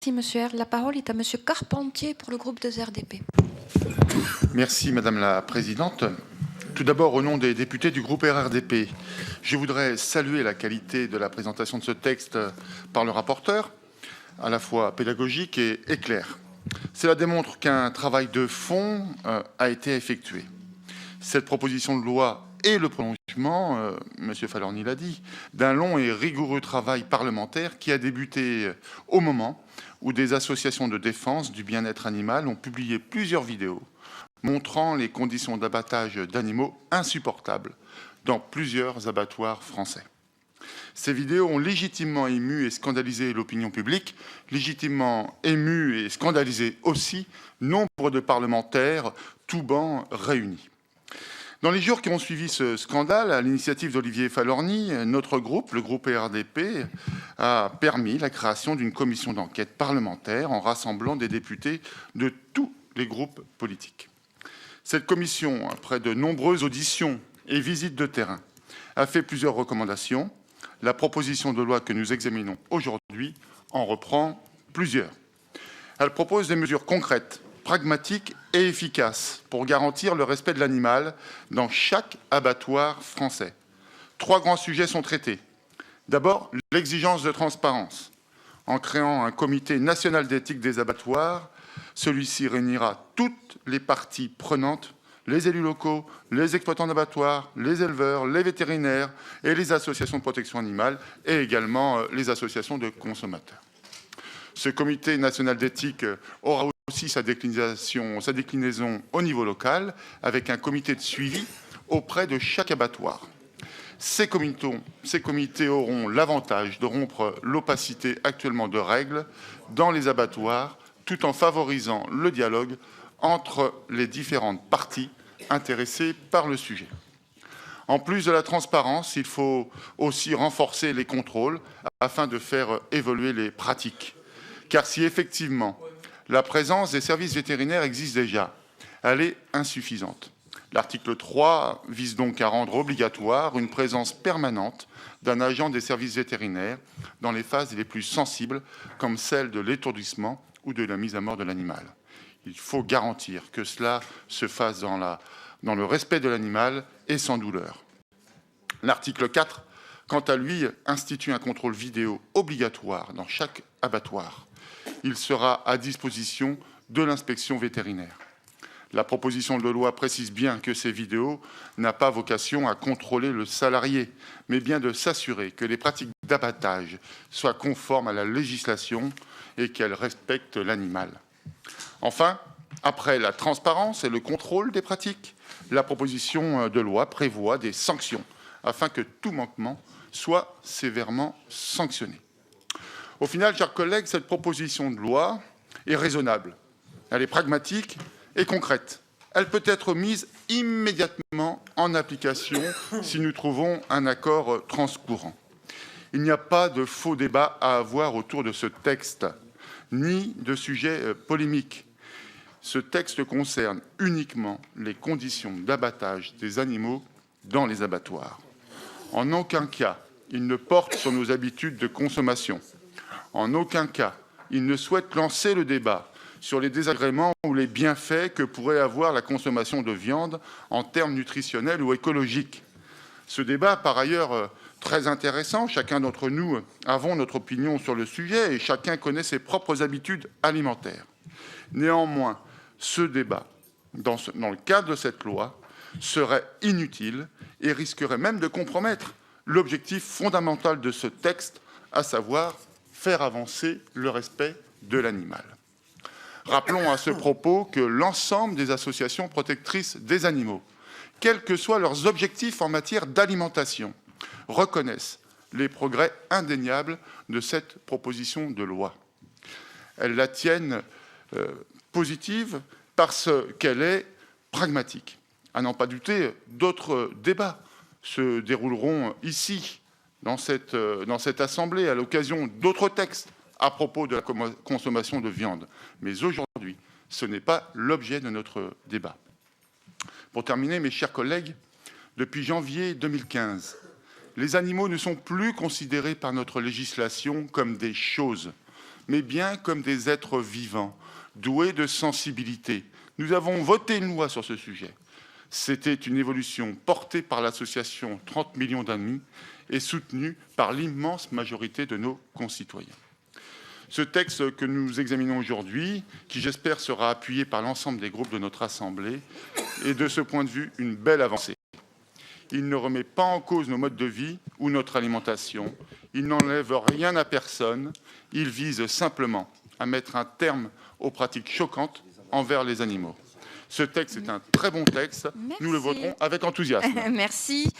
Merci, Monsieur R. La parole est à Monsieur Carpentier pour le groupe des RDP. Merci, Madame la Présidente. Tout d'abord, au nom des députés du groupe RRDP, je voudrais saluer la qualité de la présentation de ce texte par le rapporteur, à la fois pédagogique et clair. Cela démontre qu'un travail de fond a été effectué. Cette proposition de loi est le prolongement, M. Falorni l'a dit, d'un long et rigoureux travail parlementaire qui a débuté au moment où des associations de défense du bien-être animal ont publié plusieurs vidéos montrant les conditions d'abattage d'animaux insupportables dans plusieurs abattoirs français. Ces vidéos ont légitimement ému et scandalisé l'opinion publique, légitimement ému et scandalisé aussi nombre de parlementaires, tous bancs réunis. Dans les jours qui ont suivi ce scandale, à l'initiative d'Olivier Falorni, notre groupe, le groupe RDP, a permis la création d'une commission d'enquête parlementaire en rassemblant des députés de tous les groupes politiques. Cette commission, après de nombreuses auditions et visites de terrain, a fait plusieurs recommandations. La proposition de loi que nous examinons aujourd'hui en reprend plusieurs. Elle propose des mesures concrètes, pragmatiques et efficaces pour garantir le respect de l'animal dans chaque abattoir français. 3 grands sujets sont traités. D'abord, l'exigence de transparence. En créant un comité national d'éthique des abattoirs, celui-ci réunira toutes les parties prenantes, les élus locaux, les exploitants d'abattoirs, les éleveurs, les vétérinaires et les associations de protection animale et également les associations de consommateurs. Ce comité national d'éthique aura aussi sa déclinaison au niveau local avec un comité de suivi auprès de chaque abattoir. Ces comités auront l'avantage de rompre l'opacité actuellement de règles dans les abattoirs tout en favorisant le dialogue entre les différentes parties intéressées par le sujet. En plus de la transparence, il faut aussi renforcer les contrôles afin de faire évoluer les pratiques. Car si effectivement la présence des services vétérinaires existe déjà, elle est insuffisante. L'article 3 vise donc à rendre obligatoire une présence permanente d'un agent des services vétérinaires dans les phases les plus sensibles, comme celle de l'étourdissement ou de la mise à mort de l'animal. Il faut garantir que cela se fasse dans le respect de l'animal et sans douleur. L'article 4, quant à lui, institue un contrôle vidéo obligatoire dans chaque abattoir. Il sera à disposition de l'inspection vétérinaire. La proposition de loi précise bien que ces vidéos n'ont pas vocation à contrôler le salarié, mais bien de s'assurer que les pratiques d'abattage soient conformes à la législation et qu'elles respectent l'animal. Enfin, après la transparence et le contrôle des pratiques, la proposition de loi prévoit des sanctions afin que tout manquement soit sévèrement sanctionné. Au final, chers collègues, cette proposition de loi est raisonnable, elle est pragmatique et concrète. Elle peut être mise immédiatement en application si nous trouvons un accord transcourant. Il n'y a pas de faux débat à avoir autour de ce texte, ni de sujet polémique. Ce texte concerne uniquement les conditions d'abattage des animaux dans les abattoirs. En aucun cas, il ne porte sur nos habitudes de consommation. En aucun cas, il ne souhaite lancer le débat sur les désagréments ou les bienfaits que pourrait avoir la consommation de viande en termes nutritionnels ou écologiques. Ce débat, par ailleurs, très intéressant. Chacun d'entre nous avons notre opinion sur le sujet et chacun connaît ses propres habitudes alimentaires. Néanmoins, ce débat, dans le cadre de cette loi, serait inutile et risquerait même de compromettre l'objectif fondamental de ce texte, à savoir faire avancer le respect de l'animal. Rappelons à ce propos que l'ensemble des associations protectrices des animaux, quels que soient leurs objectifs en matière d'alimentation, reconnaissent les progrès indéniables de cette proposition de loi. Elles la tiennent positive parce qu'elle est pragmatique. À n'en pas douter, d'autres débats se dérouleront ici, dans cette assemblée, à l'occasion d'autres textes à propos de la consommation de viande. Mais aujourd'hui, ce n'est pas l'objet de notre débat. Pour terminer, mes chers collègues, depuis janvier 2015, les animaux ne sont plus considérés par notre législation comme des choses, mais bien comme des êtres vivants, doués de sensibilité. Nous avons voté une loi sur ce sujet. C'était une évolution portée par l'association 30 millions d'amis et soutenue par l'immense majorité de nos concitoyens. Ce texte que nous examinons aujourd'hui, qui j'espère sera appuyé par l'ensemble des groupes de notre Assemblée, est de ce point de vue une belle avancée. Il ne remet pas en cause nos modes de vie ou notre alimentation. Il n'enlève rien à personne. Il vise simplement à mettre un terme aux pratiques choquantes envers les animaux. Ce texte est un très bon texte. Merci. Nous le voterons avec enthousiasme. Merci.